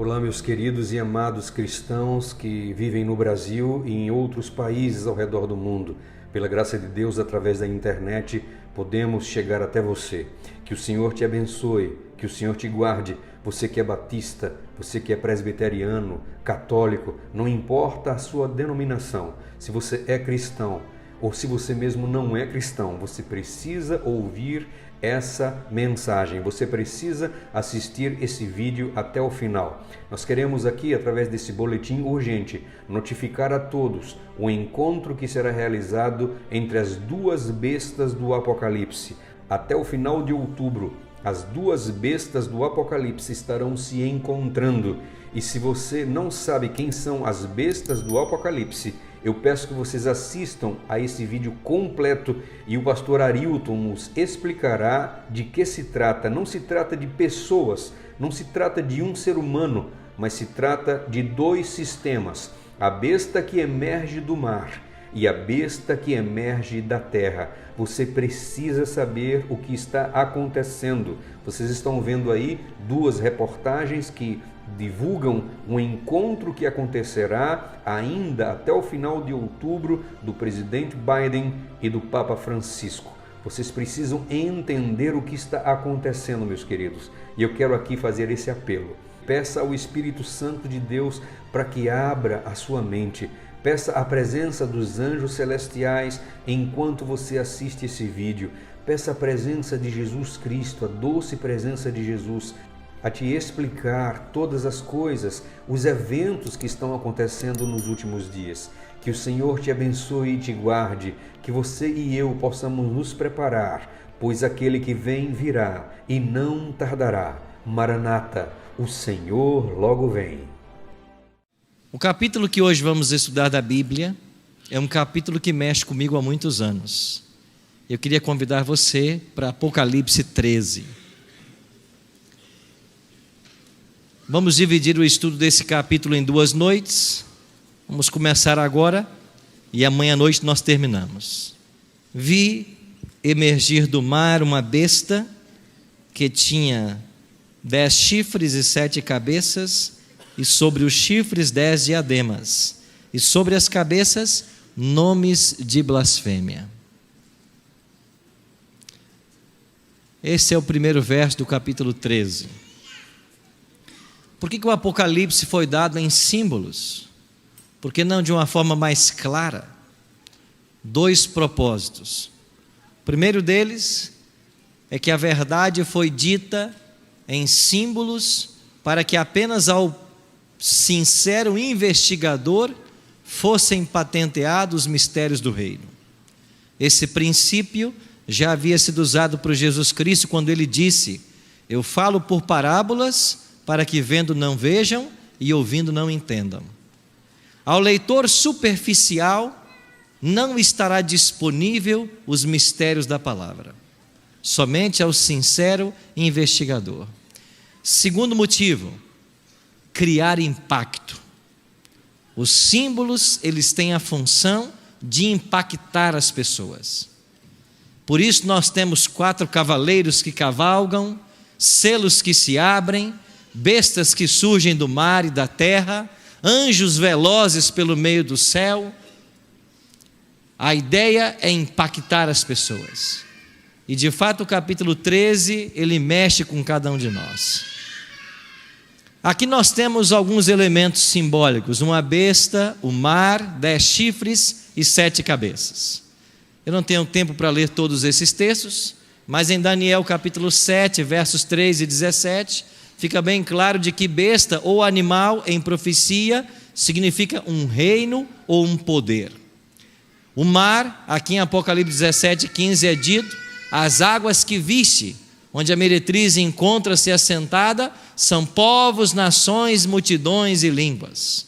Olá, meus queridos e amados cristãos que vivem no Brasil e em outros países ao redor do mundo. Pela graça de Deus, através da internet, podemos chegar até você. Que o Senhor te abençoe, que o Senhor te guarde. Você que é batista, você que é presbiteriano, católico, não importa a sua denominação. Se você é cristão ou se você mesmo não é cristão, você precisa ouvir essa mensagem, você precisa assistir esse vídeo até o final. Nós queremos aqui, através desse boletim urgente, notificar a todos o encontro que será realizado entre as duas bestas do Apocalipse. Até o final de outubro, as duas bestas do Apocalipse estarão se encontrando. E se você não sabe quem são as bestas do Apocalipse, eu peço que vocês assistam a esse vídeo completo e o pastor Arilton nos explicará de que se trata. Não se trata de pessoas, não se trata de um ser humano, mas se trata de dois sistemas: a besta que emerge do mar e a besta que emerge da terra. Você precisa saber o que está acontecendo. Vocês estão vendo aí duas reportagens que divulgam um encontro que acontecerá ainda até o final de outubro do presidente Biden e do Papa Francisco. Vocês precisam entender o que está acontecendo, meus queridos. E eu quero aqui fazer esse apelo. Peça ao Espírito Santo de Deus para que abra a sua mente. Peça a presença dos anjos celestiais enquanto você assiste esse vídeo. Peça a presença de Jesus Cristo, a doce presença de Jesus, a te explicar todas as coisas, os eventos que estão acontecendo nos últimos dias. Que o Senhor te abençoe e te guarde, que você e eu possamos nos preparar, pois aquele que vem virá e não tardará. Maranata, o Senhor logo vem. O capítulo que hoje vamos estudar da Bíblia é um capítulo que mexe comigo há muitos anos. Eu queria convidar você para Apocalipse 13. Vamos dividir o estudo desse capítulo em 2 noites. Vamos começar agora e amanhã à noite nós terminamos. Vi emergir do mar uma besta que tinha 10 chifres e 7 cabeças, e sobre os chifres 10 diademas, e sobre as cabeças nomes de blasfêmia. Esse é o primeiro verso do capítulo 13. Por que o Apocalipse foi dado em símbolos? Por que não de uma forma mais clara? 2 propósitos. O primeiro deles é que a verdade foi dita em símbolos para que apenas ao sincero investigador fossem patenteados os mistérios do reino. Esse princípio já havia sido usado por Jesus Cristo quando ele disse: eu falo por parábolas para que vendo não vejam e ouvindo não entendam. Ao leitor superficial não estará disponível os mistérios da palavra, somente ao sincero investigador. Segundo motivo, criar impacto. Os símbolos, eles têm a função de impactar as pessoas. Por isso nós temos 4 cavaleiros que cavalgam, selos que se abrem, bestas que surgem do mar e da terra, anjos velozes pelo meio do céu. A ideia é impactar as pessoas. E de fato o capítulo 13, ele mexe com cada um de nós. Aqui nós temos alguns elementos simbólicos: uma besta, o mar, 10 chifres e 7 cabeças. Eu não tenho tempo para ler todos esses textos, mas em Daniel capítulo 7, versos 3 e 17, fica bem claro de que besta ou animal em profecia significa um reino ou um poder. O mar, aqui em Apocalipse 17, 15 é dito: as águas que viste, onde a meretriz encontra-se assentada, são povos, nações, multidões e línguas.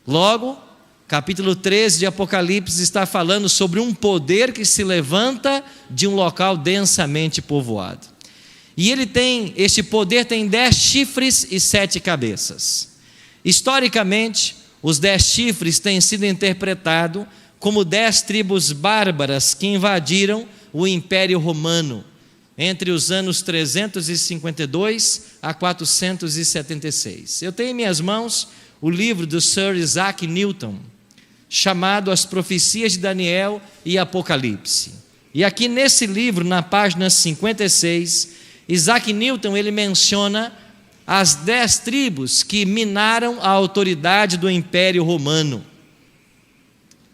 Logo, capítulo 13 de Apocalipse está falando sobre um poder que se levanta de um local densamente povoado. E este poder tem 10 chifres e 7 cabeças. Historicamente, os 10 chifres têm sido interpretados como 10 tribos bárbaras que invadiram o Império Romano entre os anos 352 a 476. Eu tenho em minhas mãos o livro do Sir Isaac Newton, chamado As Profecias de Daniel e Apocalipse. E aqui nesse livro, na página 56, Isaac Newton ele menciona as 10 tribos que minaram a autoridade do Império Romano.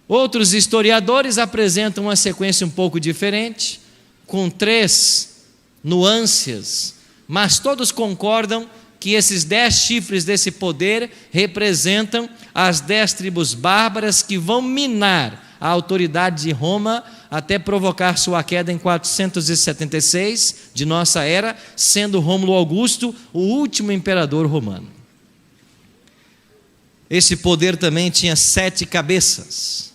Outros historiadores apresentam uma sequência um pouco diferente, com 3 nuances, mas todos concordam que esses 10 chifres desse poder representam as 10 tribos bárbaras que vão minar a autoridade de Roma até provocar sua queda em 476 de nossa era, sendo Rômulo Augusto o último imperador romano. Esse poder também tinha 7 cabeças,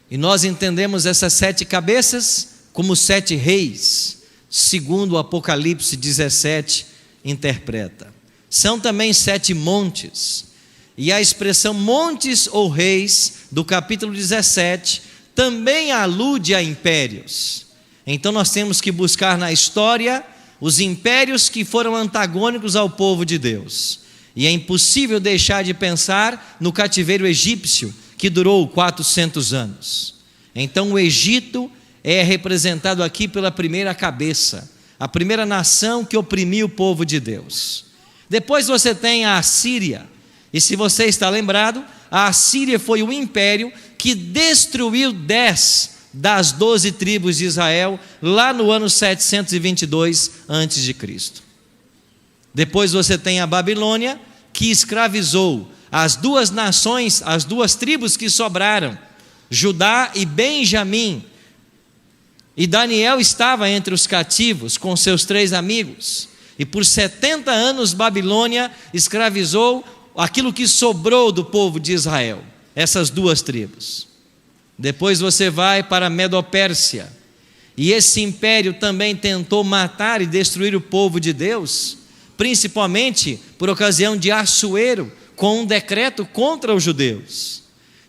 e nós entendemos essas 7 cabeças como 7 reis, segundo o Apocalipse 17 interpreta. São também 7 montes, e a expressão montes ou reis do capítulo 17 também alude a impérios. Então nós temos que buscar na história os impérios que foram antagônicos ao povo de Deus, e é impossível deixar de pensar no cativeiro egípcio, que durou 400 anos. Então o Egito é representado aqui pela primeira cabeça, a primeira nação que oprimiu o povo de Deus. Depois você tem a Assíria, e se você está lembrado, a Assíria foi o império que destruiu 10 das 12 tribos de Israel, lá no ano 722 a.C. Depois você tem a Babilônia, que escravizou as 2 nações, as 2 tribos que sobraram, Judá e Benjamim, e Daniel estava entre os cativos com seus 3 amigos, e por 70 anos Babilônia escravizou aquilo que sobrou do povo de Israel, essas 2 tribos. Depois você vai para a Medopérsia, e esse império também tentou matar e destruir o povo de Deus, principalmente por ocasião de Assuero, com um decreto contra os judeus.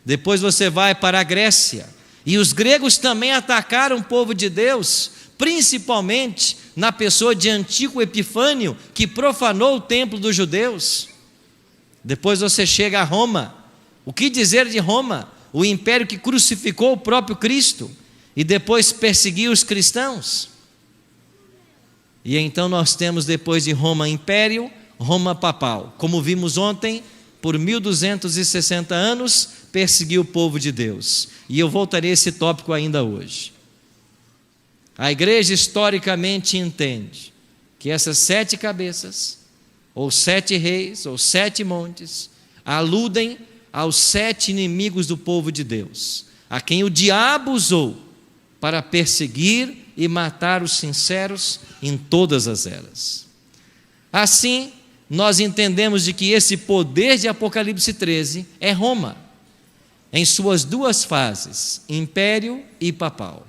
Depois você vai para a Grécia, e os gregos também atacaram o povo de Deus, principalmente na pessoa de Antíoco Epifânio, que profanou o templo dos judeus. Depois você chega a Roma. O que dizer de Roma? O império que crucificou o próprio Cristo e depois perseguiu os cristãos. E então nós temos depois de Roma império, Roma papal. Como vimos ontem, por 1260 anos perseguiu o povo de Deus. E eu voltarei a esse tópico ainda hoje. A igreja historicamente entende que essas 7 cabeças, ou 7 reis, ou 7 montes, aludem aos 7 inimigos do povo de Deus, a quem o diabo usou para perseguir e matar os sinceros em todas as eras. Assim, nós entendemos de que esse poder de Apocalipse 13 é Roma, em suas 2 fases, império e papal.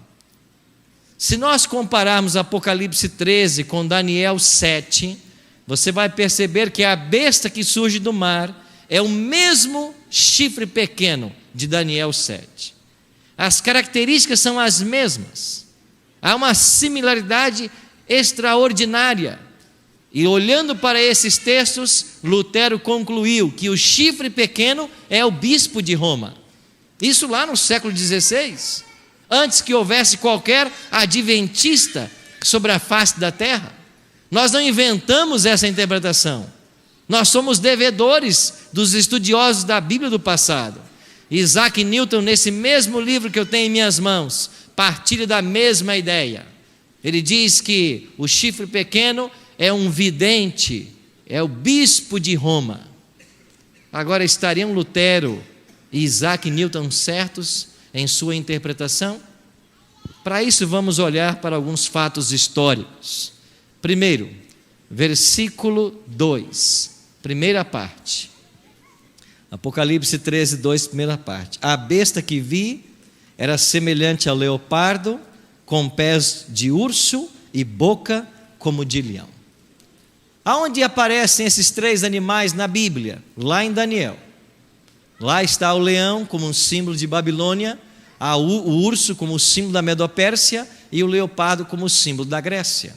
Se nós compararmos Apocalipse 13 com Daniel 7, você vai perceber que a besta que surge do mar é o mesmo chifre pequeno de Daniel 7. As características são as mesmas. Há uma similaridade extraordinária. E olhando para esses textos, Lutero concluiu que o chifre pequeno é o bispo de Roma. Isso lá no século XVI, antes que houvesse qualquer adventista sobre a face da terra. Nós não inventamos essa interpretação. Nós somos devedores dos estudiosos da Bíblia do passado. Isaac Newton, nesse mesmo livro que eu tenho em minhas mãos, partilha da mesma ideia. Ele diz que o chifre pequeno é um vidente, é o bispo de Roma. Agora, estariam Lutero e Isaac Newton certos em sua interpretação? Para isso, vamos olhar para alguns fatos históricos. Primeiro, versículo 2, primeira parte. Apocalipse 13, 2, primeira parte. A besta que vi era semelhante ao leopardo, com pés de urso e boca como de leão. Aonde aparecem esses 3 animais na Bíblia? Lá em Daniel. Lá está o leão como um símbolo de Babilônia, Há o urso como símbolo da Medopérsia e o leopardo como símbolo da Grécia.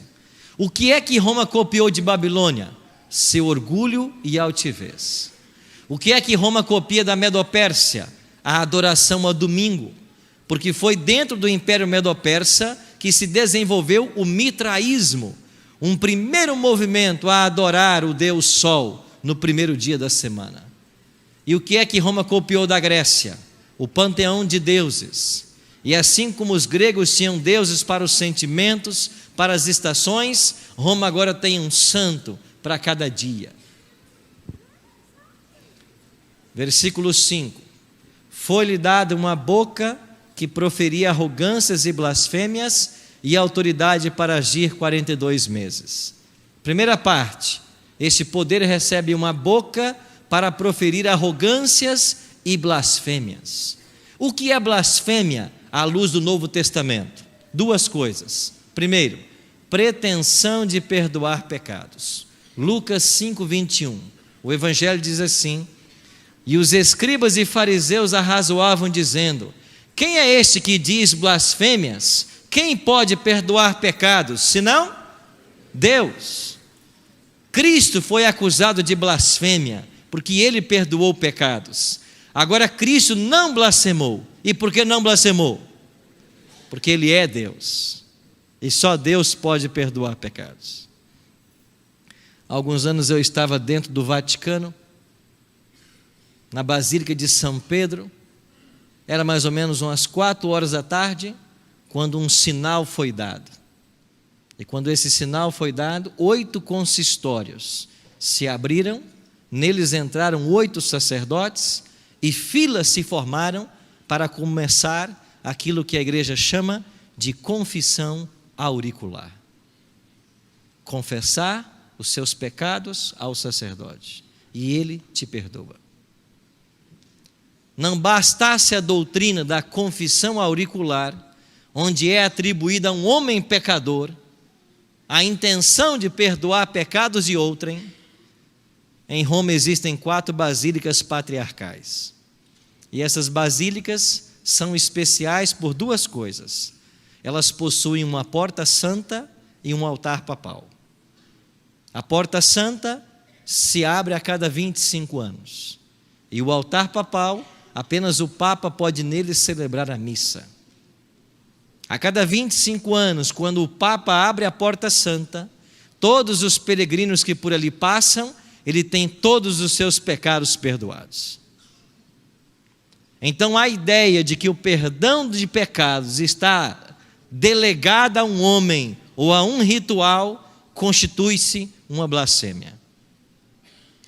O que é que Roma copiou de Babilônia? Seu orgulho e altivez. O que é que Roma copia da Medopérsia? A adoração ao domingo, porque foi dentro do Império Medo-Persa que se desenvolveu o mitraísmo, um primeiro movimento a adorar o Deus Sol no primeiro dia da semana. E o que é que Roma copiou da Grécia? O panteão de deuses. E assim como os gregos tinham deuses para os sentimentos, para as estações, Roma agora tem um santo para cada dia. Versículo 5: foi-lhe dada uma boca que proferia arrogâncias e blasfêmias e autoridade para agir 42 meses. Primeira parte, este poder recebe uma boca para proferir arrogâncias e blasfêmias. O que é blasfêmia à luz do Novo Testamento? Duas coisas. Primeiro, pretensão de perdoar pecados. Lucas 5:21. O Evangelho diz assim: e os escribas e fariseus arrazoavam dizendo: quem é este que diz blasfêmias? Quem pode perdoar pecados, senão Deus? Cristo foi acusado de blasfêmia, porque ele perdoou pecados. Agora Cristo não blasfemou. E por que não blasfemou? Porque ele é Deus. E só Deus pode perdoar pecados. Há alguns anos eu estava dentro do Vaticano, na Basílica de São Pedro. Era mais ou menos umas 4 horas da tarde, quando um sinal foi dado. E quando esse sinal foi dado, 8 consistórios se abriram, neles entraram 8 sacerdotes, e filas se formaram para começar aquilo que a igreja chama de confissão auricular. Confessar os seus pecados ao sacerdote, e ele te perdoa. Não bastasse a doutrina da confissão auricular, onde é atribuída a um homem pecador a intenção de perdoar pecados de outrem, em Roma existem 4 basílicas patriarcais. E essas basílicas são especiais por 2 coisas. Elas possuem uma porta santa e um altar papal. A porta santa se abre a cada 25 anos. E o altar papal, apenas o Papa pode nele celebrar a missa. A cada 25 anos, quando o Papa abre a porta santa, todos os peregrinos que por ali passam, ele tem todos os seus pecados perdoados. Então a ideia de que o perdão de pecados está delegado a um homem ou a um ritual, constitui-se uma blasfêmia.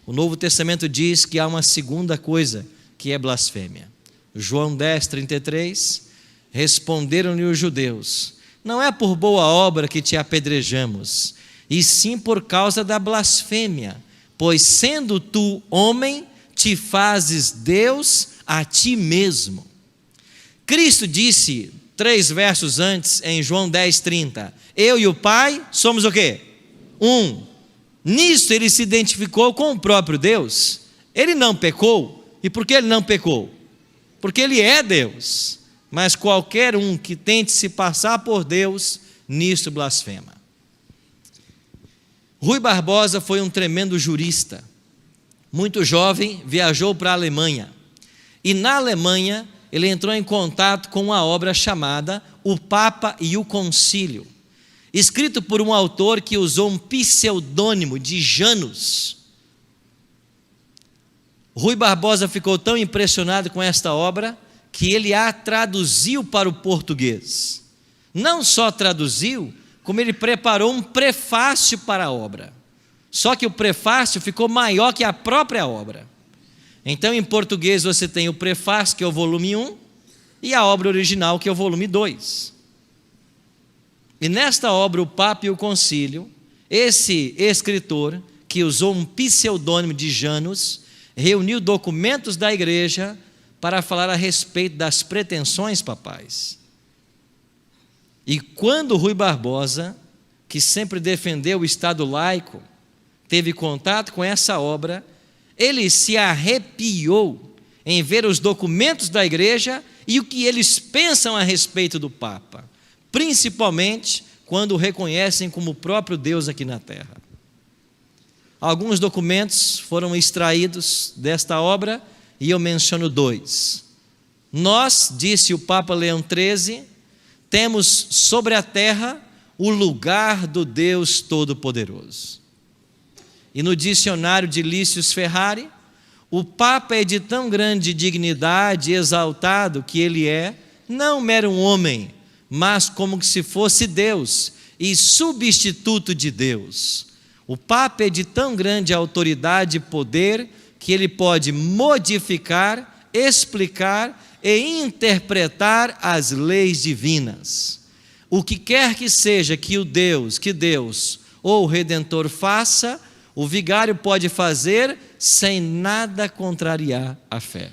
O Novo Testamento diz que há uma segunda coisa que é blasfêmia. João 10:33, responderam-lhe os judeus: não é por boa obra que te apedrejamos, e sim por causa da blasfêmia, pois sendo tu homem, te fazes Deus a ti mesmo. Cristo disse 3 versos antes, em João 10:30, eu e o Pai somos o quê? Um. Nisso ele se identificou com o próprio Deus. Ele não pecou. E por que ele não pecou? Porque ele é Deus. Mas qualquer um que tente se passar por Deus, nisso blasfema. Rui Barbosa foi um tremendo jurista. Muito jovem, viajou para a Alemanha. E na Alemanha, ele entrou em contato com uma obra chamada O Papa e o Concílio, escrito por um autor que usou um pseudônimo de Janus. Rui Barbosa ficou tão impressionado com esta obra que ele a traduziu para o português. Não só traduziu, como ele preparou um prefácio para a obra. Só que o prefácio ficou maior que a própria obra. Então, em português, você tem o prefácio, que é o volume 1, e a obra original, que é o volume 2. E nesta obra, O Papa e o Concílio, esse escritor, que usou um pseudônimo de Janus, reuniu documentos da igreja para falar a respeito das pretensões papais. E quando Rui Barbosa, que sempre defendeu o Estado laico, teve contato com essa obra, ele se arrepiou em ver os documentos da igreja e o que eles pensam a respeito do Papa, principalmente quando o reconhecem como o próprio Deus aqui na terra. Alguns documentos foram extraídos desta obra e eu menciono 2. Nós, disse o Papa Leão XIII, temos sobre a terra o lugar do Deus Todo-Poderoso. E no dicionário de Lícius Ferrari, o Papa é de tão grande dignidade e exaltado que ele é, não mero um homem, mas como se fosse Deus e substituto de Deus. O Papa é de tão grande autoridade e poder que ele pode modificar, explicar e interpretar as leis divinas. O que quer que seja que Deus ou o Redentor faça, o vigário pode fazer sem nada contrariar a fé.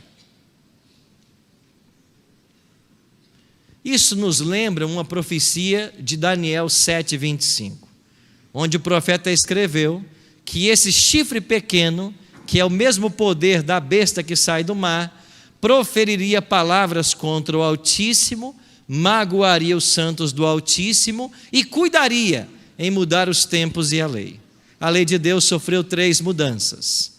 Isso nos lembra uma profecia de Daniel 7:25, onde o profeta escreveu que esse chifre pequeno, que é o mesmo poder da besta que sai do mar, proferiria palavras contra o Altíssimo, magoaria os santos do Altíssimo e cuidaria em mudar os tempos e a lei. A lei de Deus sofreu 3 mudanças.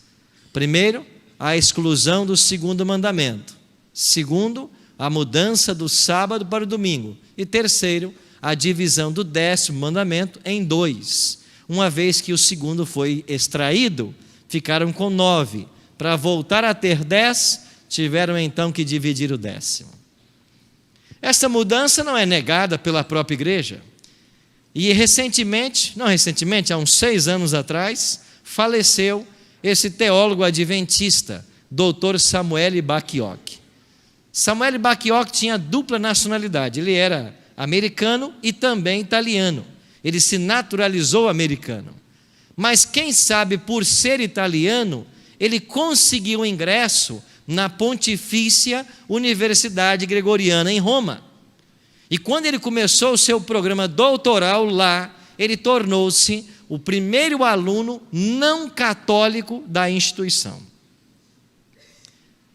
Primeiro, a exclusão do 2º mandamento. Segundo, a mudança do sábado para o domingo. E terceiro, a divisão do 10º mandamento em 2. Uma vez que o 2º foi extraído, ficaram com 9. Para voltar a ter 10, tiveram então que dividir o 10º. Essa mudança não é negada pela própria igreja. E há uns 6 anos atrás, faleceu esse teólogo adventista, Dr. Samuel Bacchiocchi. Samuel Bacchiocchi tinha dupla nacionalidade, ele era americano e também italiano. Ele se naturalizou americano. Mas quem sabe, por ser italiano, ele conseguiu ingresso na Pontifícia Universidade Gregoriana em Roma. E quando ele começou o seu programa doutoral lá, ele tornou-se o primeiro aluno não católico da instituição.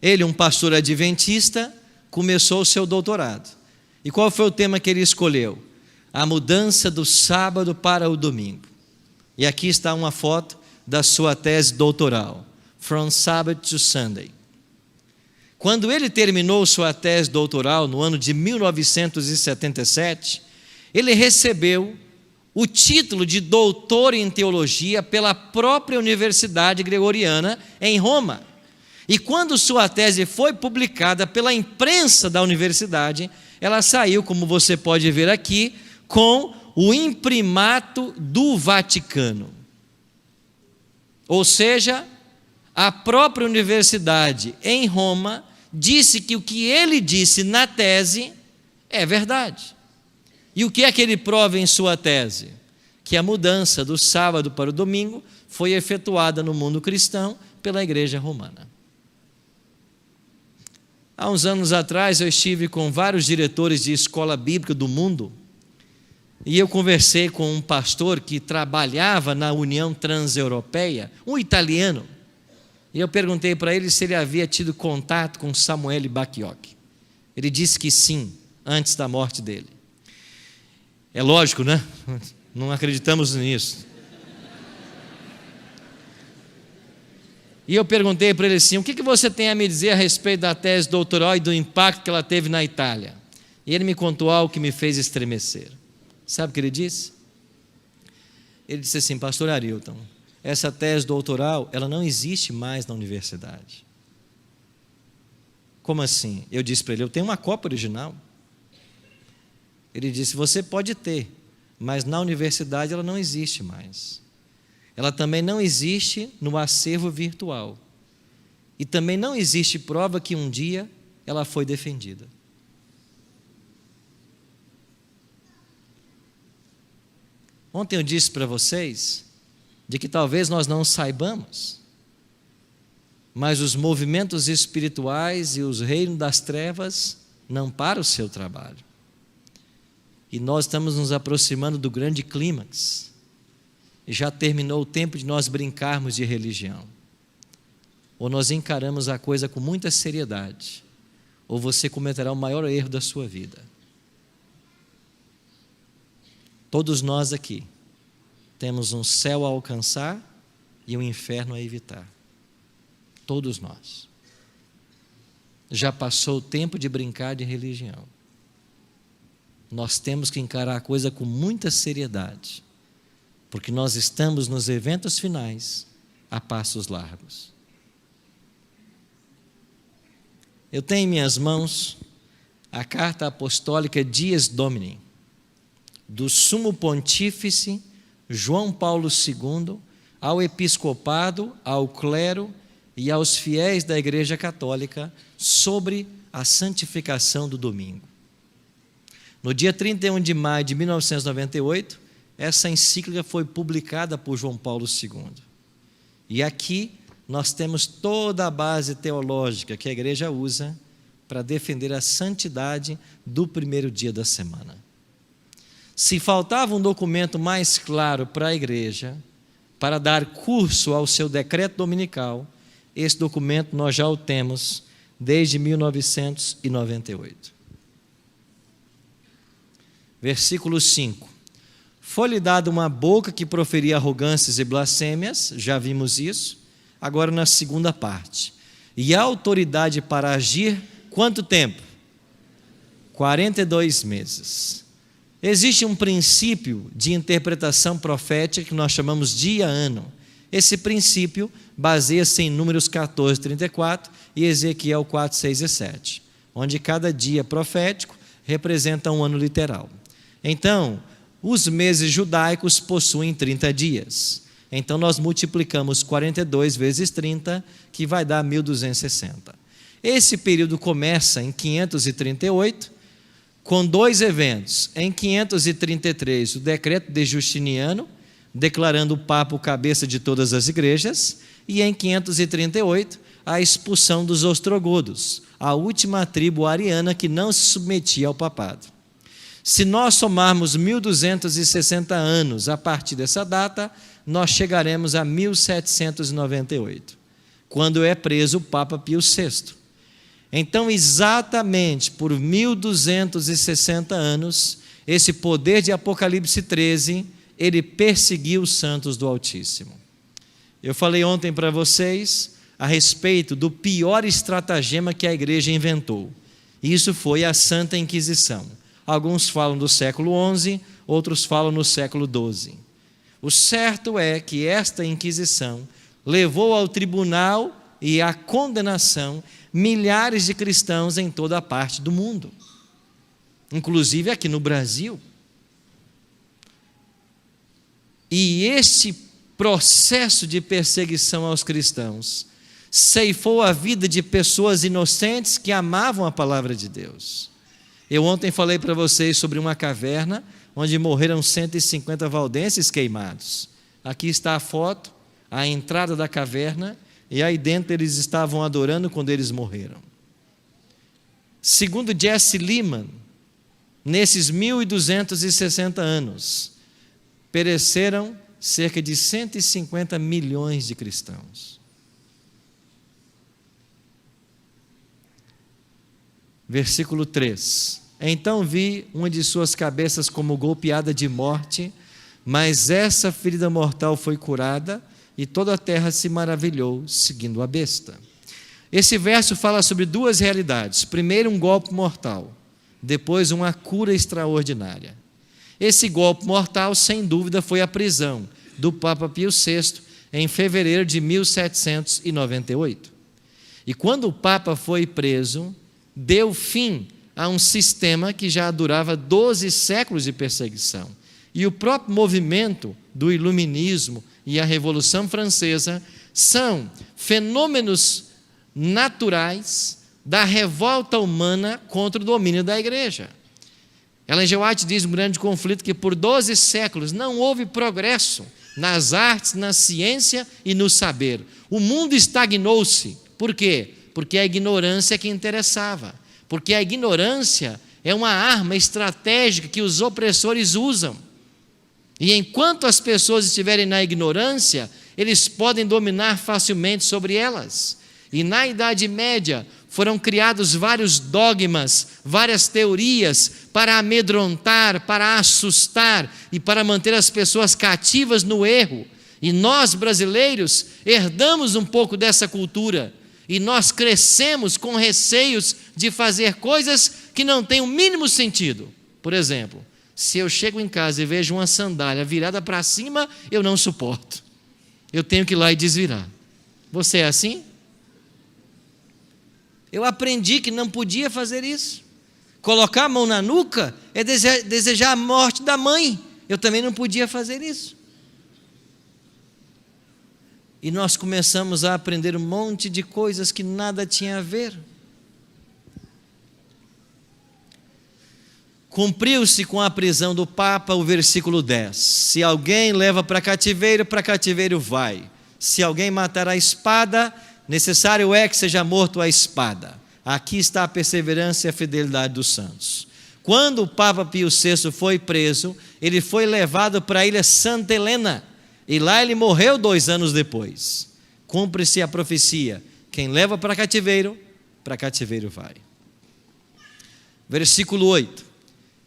Ele, um pastor adventista, começou o seu doutorado. E qual foi o tema que ele escolheu? A mudança do sábado para o domingo. E aqui está uma foto da sua tese doutoral, From Sabbath to Sunday. Quando ele terminou sua tese doutoral no ano de 1977, ele recebeu o título de doutor em teologia pela própria Universidade Gregoriana em Roma. E quando sua tese foi publicada pela imprensa da universidade, ela saiu, como você pode ver aqui, com o imprimato do Vaticano. Ou seja, a própria universidade em Roma disse que o que ele disse na tese é verdade. E o que é que ele prova em sua tese? Que a mudança do sábado para o domingo foi efetuada no mundo cristão pela Igreja Romana. Há uns anos atrás eu estive com vários diretores de escola bíblica do mundo e eu conversei com um pastor que trabalhava na União Transeuropeia, um italiano. E eu perguntei para ele se ele havia tido contato com Samuel Bacchiocchi. Ele disse que sim, antes da morte dele. É lógico, né? Não acreditamos nisso. E eu perguntei para ele assim, o que você tem a me dizer a respeito da tese doutoral e do impacto que ela teve na Itália? E ele me contou algo que me fez estremecer. Sabe o que ele disse? Ele disse assim, pastor Arilton, essa tese doutoral, ela não existe mais na universidade. Como assim? Eu disse para ele, eu tenho uma cópia original. Ele disse, você pode ter, mas na universidade ela não existe mais. Ela também não existe no acervo virtual. E também não existe prova que um dia ela foi defendida. Ontem eu disse para vocês de que talvez nós não saibamos, mas os movimentos espirituais e os reinos das trevas não param o seu trabalho. E nós estamos nos aproximando do grande clímax. E já terminou o tempo de nós brincarmos de religião. Ou nós encaramos a coisa com muita seriedade, ou você cometerá o maior erro da sua vida. Todos nós aqui temos um céu a alcançar e um inferno a evitar. Todos nós. Já passou o tempo de brincar de religião. Nós temos que encarar a coisa com muita seriedade, porque nós estamos nos eventos finais a passos largos. Eu tenho em minhas mãos a carta apostólica Dies Domini, do Sumo Pontífice João Paulo II, ao episcopado, ao clero e aos fiéis da Igreja Católica sobre a santificação do domingo. No dia 31 de maio de 1998, essa encíclica foi publicada por João Paulo II. E aqui nós temos toda a base teológica que a igreja usa para defender a santidade do primeiro dia da semana. Se faltava um documento mais claro para a igreja, para dar curso ao seu decreto dominical, esse documento nós já o temos desde 1998. Versículo 5. Foi-lhe dada uma boca que proferia arrogâncias e blasfêmias, já vimos isso, agora na segunda parte. E a autoridade para agir, quanto tempo? 42 meses. Existe um princípio de interpretação profética que nós chamamos dia-ano. Esse princípio baseia-se em Números 14, 34 e Ezequiel 4, 6 e 7, onde cada dia profético representa um ano literal. Então, os meses judaicos possuem 30 dias. Então, nós multiplicamos 42 vezes 30, que vai dar 1260. Esse período começa em 538, com dois eventos. Em 533, o decreto de Justiniano, declarando o Papa o cabeça de todas as igrejas, e em 538, a expulsão dos ostrogodos, a última tribo ariana que não se submetia ao papado. Se nós somarmos 1260 anos a partir dessa data, nós chegaremos a 1798, quando é preso o Papa Pio VI. Então, exatamente por 1260 anos, esse poder de Apocalipse 13, ele perseguiu os santos do Altíssimo. Eu falei ontem para vocês a respeito do pior estratagema que a igreja inventou. Isso foi a Santa Inquisição. Alguns falam do século XI, outros falam no século XII. O certo é que esta Inquisição levou ao tribunal e à condenação milhares de cristãos em toda a parte do mundo, inclusive aqui no Brasil. E este processo de perseguição aos cristãos ceifou a vida de pessoas inocentes que amavam a palavra de Deus. Eu ontem falei para vocês sobre uma caverna onde morreram 150 valdenses queimados. Aqui está a foto, a entrada da caverna, e aí dentro eles estavam adorando quando eles morreram. Segundo Jesse Lehman, nesses 1260 anos, pereceram cerca de 150 milhões de cristãos. Versículo 3. Então vi uma de suas cabeças como golpeada de morte, mas essa ferida mortal foi curada, e toda a terra se maravilhou, seguindo a besta. Esse verso fala sobre duas realidades. Primeiro, um golpe mortal. Depois, uma cura extraordinária. Esse golpe mortal, sem dúvida, foi a prisão do Papa Pio VI, em fevereiro de 1798. E quando o Papa foi preso, deu fim a um sistema que já durava 12 séculos de perseguição. E o próprio movimento do Iluminismo e a Revolução Francesa são fenômenos naturais da revolta humana contra o domínio da igreja. Ellen G. White diz no Grande Conflito que por 12 séculos não houve progresso nas artes, na ciência e no saber. O mundo estagnou-se. Por quê? Porque a ignorância é que interessava. Porque a ignorância é uma arma estratégica que os opressores usam. E enquanto as pessoas estiverem na ignorância, eles podem dominar facilmente sobre elas. E na Idade Média foram criados vários dogmas, várias teorias para amedrontar, para assustar e para manter as pessoas cativas no erro. E nós, brasileiros, herdamos um pouco dessa cultura. E nós crescemos com receios de fazer coisas que não têm o mínimo sentido. Por exemplo, se eu chego em casa e vejo uma sandália virada para cima, eu não suporto. Eu tenho que ir lá e desvirar. Você é assim? Eu aprendi que não podia fazer isso. Colocar a mão na nuca é desejar a morte da mãe. Eu também não podia fazer isso. E nós começamos a aprender um monte de coisas que nada tinha a ver. Cumpriu-se com a prisão do Papa o versículo 10. Se alguém leva para cativeiro vai. Se alguém matar a espada, necessário é que seja morto a espada. Aqui está a perseverança e a fidelidade dos santos. Quando o Papa Pio VI foi preso, ele foi levado para a ilha Santa Helena. E lá ele morreu 2 anos depois. Cumpre-se a profecia: quem leva para cativeiro vai. Versículo 8: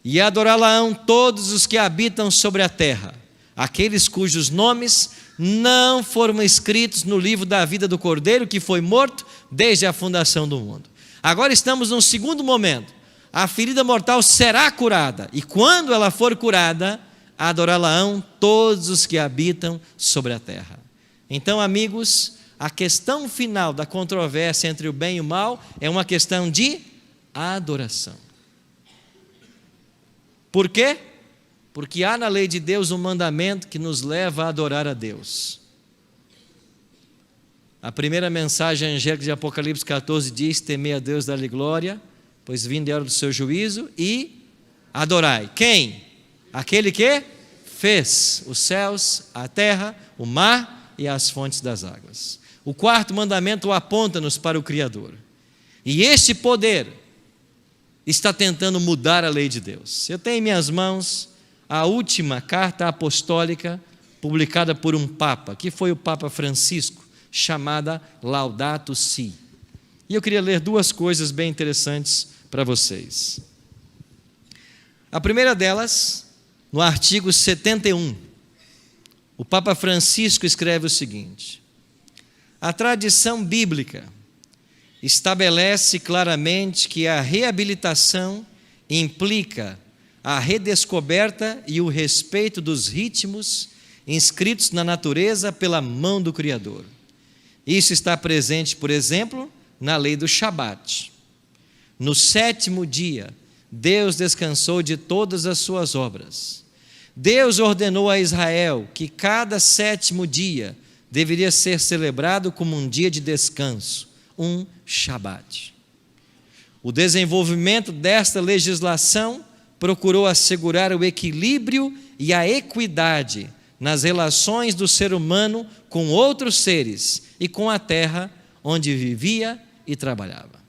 e adorá-la-ão todos os que habitam sobre a terra, aqueles cujos nomes não foram escritos no livro da vida do Cordeiro, que foi morto desde a fundação do mundo. Agora estamos num segundo momento. A ferida mortal será curada, e quando ela for curada, adorá-la-ão todos os que habitam sobre a terra. Então, amigos, a questão final da controvérsia entre o bem e o mal é uma questão de adoração. Por quê? Porque há na lei de Deus um mandamento que nos leva a adorar a Deus. A primeira mensagem angélica de Apocalipse 14 diz: temei a Deus, dá-lhe glória, pois vindo é a hora do seu juízo, e adorai. Quem? Aquele que fez os céus, a terra, o mar e as fontes das águas. O quarto mandamento aponta-nos para o Criador. E este poder está tentando mudar a lei de Deus. Eu tenho em minhas mãos a última carta apostólica publicada por um Papa, que foi o Papa Francisco, chamada Laudato Si. E eu queria ler 2 coisas bem interessantes para vocês. A primeira delas, no artigo 71, o Papa Francisco escreve o seguinte: a tradição bíblica estabelece claramente que a reabilitação implica a redescoberta e o respeito dos ritmos inscritos na natureza pela mão do Criador. Isso está presente, por exemplo, na lei do Shabat. No 7º dia, Deus descansou de todas as suas obras. Deus ordenou a Israel que cada 7º dia deveria ser celebrado como um dia de descanso, um Shabat. O desenvolvimento desta legislação procurou assegurar o equilíbrio e a equidade nas relações do ser humano com outros seres e com a terra onde vivia e trabalhava.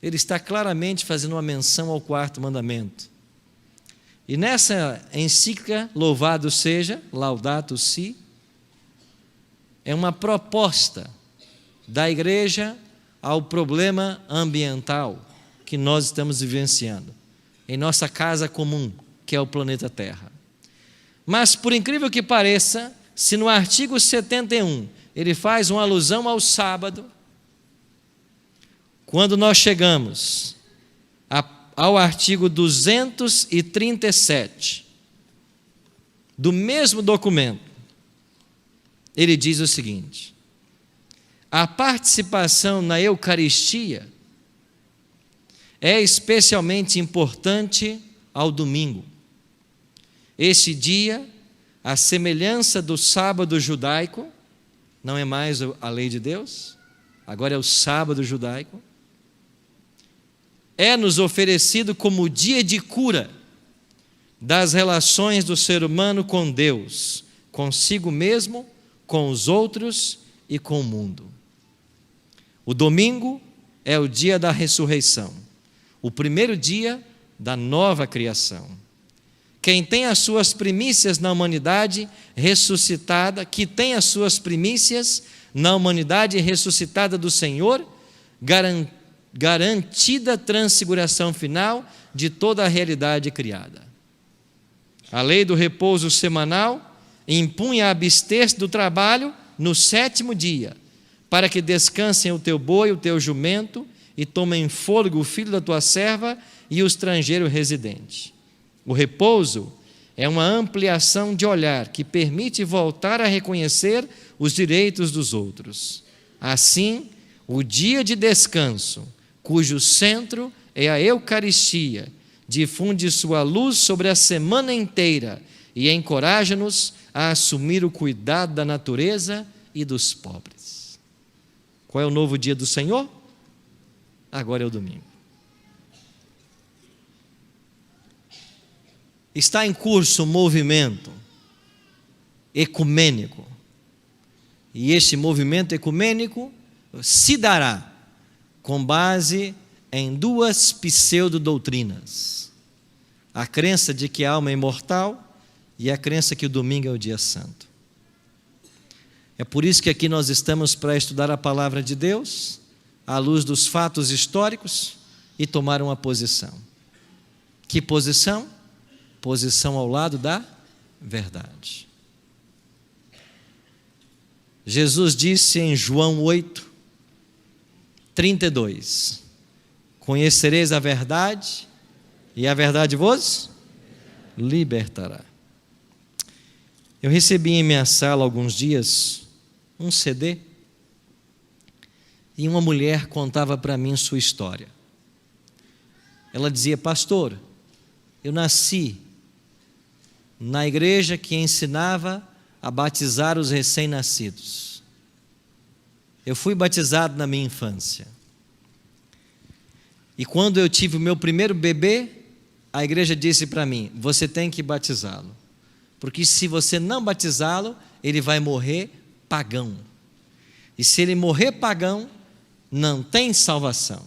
Ele está claramente fazendo uma menção ao 4º mandamento. E nessa encíclica, louvado seja, Laudato Si, é uma proposta da igreja ao problema ambiental que nós estamos vivenciando em nossa casa comum, que é o planeta Terra. Mas, por incrível que pareça, se no artigo 71 ele faz uma alusão ao sábado, quando nós chegamos ao artigo 237 do mesmo documento, ele diz o seguinte: a participação na Eucaristia é especialmente importante ao domingo. Este dia, a semelhança do sábado judaico, não é mais a lei de Deus, agora é o sábado judaico, é nos oferecido como dia de cura das relações do ser humano com Deus, consigo mesmo, com os outros e com o mundo. O domingo é o dia da ressurreição, o primeiro dia da nova criação. Quem tem as suas primícias na humanidade ressuscitada, que tem as suas primícias na humanidade ressuscitada do Senhor, garantida a transfiguração final de toda a realidade criada. A lei do repouso semanal impunha a abster-se do trabalho no 7º dia, para que descansem o teu boi e o teu jumento, e tomem fôlego o filho da tua serva e o estrangeiro residente. O repouso é uma ampliação de olhar que permite voltar a reconhecer os direitos dos outros. Assim, o dia de descanso, cujo centro é a Eucaristia, difunde sua luz sobre a semana inteira e encoraja-nos a assumir o cuidado da natureza e dos pobres. Qual é o novo dia do Senhor? Agora é o domingo. Está em curso um movimento ecumênico. E este movimento ecumênico se dará com base em 2 pseudodoutrinas: a crença de que a alma é imortal e a crença que o domingo é o dia santo. É por isso que aqui nós estamos para estudar a palavra de Deus, à luz dos fatos históricos, e tomar uma posição. Que posição? Posição ao lado da verdade. Jesus disse em João 8:32: conhecereis a verdade, e a verdade vos libertará. Eu recebi em minha sala há alguns dias um CD, e uma mulher contava para mim sua história. Ela dizia: pastor, eu nasci na igreja que ensinava a batizar os recém-nascidos. Eu fui batizado na minha infância. E quando eu tive o meu primeiro bebê, a igreja disse para mim: você tem que batizá-lo, porque se você não batizá-lo, ele vai morrer pagão. E se ele morrer pagão, não tem salvação.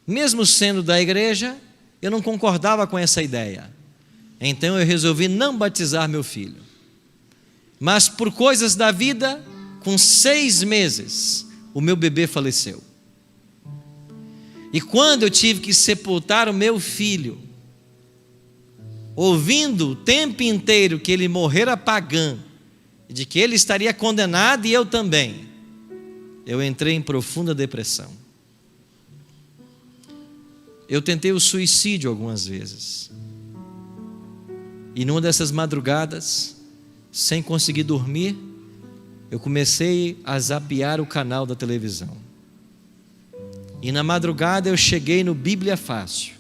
Mesmo sendo da igreja, eu não concordava com essa ideia. Então eu resolvi não batizar meu filho. Mas por coisas da vida, com 6 meses, o meu bebê faleceu. E quando eu tive que sepultar o meu filho, ouvindo o tempo inteiro que ele morrera pagão, de que ele estaria condenado e eu também, eu entrei em profunda depressão. Eu tentei o suicídio algumas vezes. E numa dessas madrugadas, sem conseguir dormir, eu comecei a zapear o canal da televisão. E na madrugada eu cheguei no Bíblia Fácil,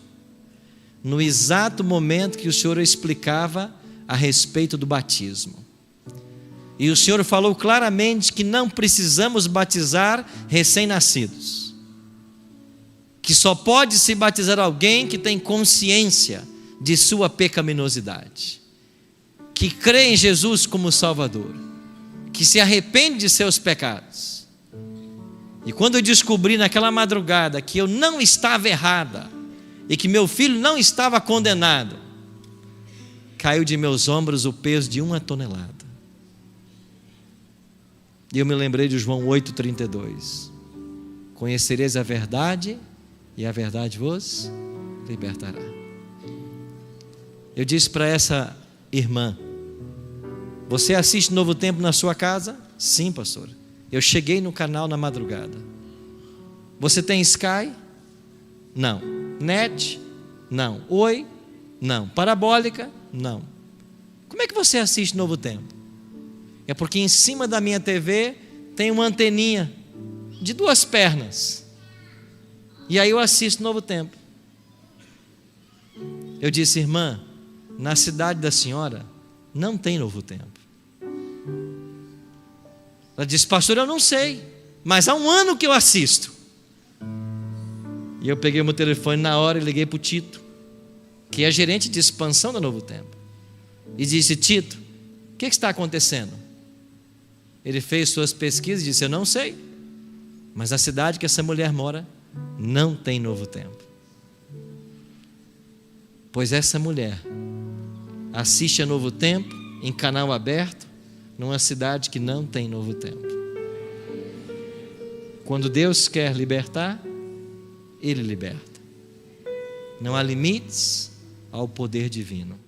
no exato momento que o Senhor explicava a respeito do batismo. E o Senhor falou claramente que não precisamos batizar recém-nascidos, que só pode se batizar alguém que tem consciência de sua pecaminosidade, que crê em Jesus como Salvador, que se arrepende de seus pecados. E quando eu descobri naquela madrugada que eu não estava errada e que meu filho não estava condenado, caiu de meus ombros o peso de 1 tonelada. E eu me lembrei de João 8:32: conhecereis a verdade e a verdade vos libertará. Eu disse para essa irmã: você assiste Novo Tempo na sua casa? Sim, pastor. Eu cheguei no canal na madrugada. Você tem Sky? Não. Net? Não. Oi? Não. Parabólica? Não. Como é que você assiste Novo Tempo? É porque em cima da minha TV tem uma anteninha de 2 pernas. E aí eu assisto Novo Tempo. Eu disse: irmã, na cidade da senhora não tem Novo Tempo. Ela disse: pastor, eu não sei, mas há 1 ano que eu assisto. E eu peguei o meu telefone na hora e liguei para o Tito, que é gerente de expansão da Novo Tempo, e disse: Tito, o que está acontecendo? Ele fez suas pesquisas e disse: eu não sei, mas a cidade que essa mulher mora não tem Novo Tempo. Pois essa mulher assiste a Novo Tempo em canal aberto, numa cidade que não tem Novo Tempo. Quando Deus quer libertar, Ele liberta. Não há limites ao poder divino.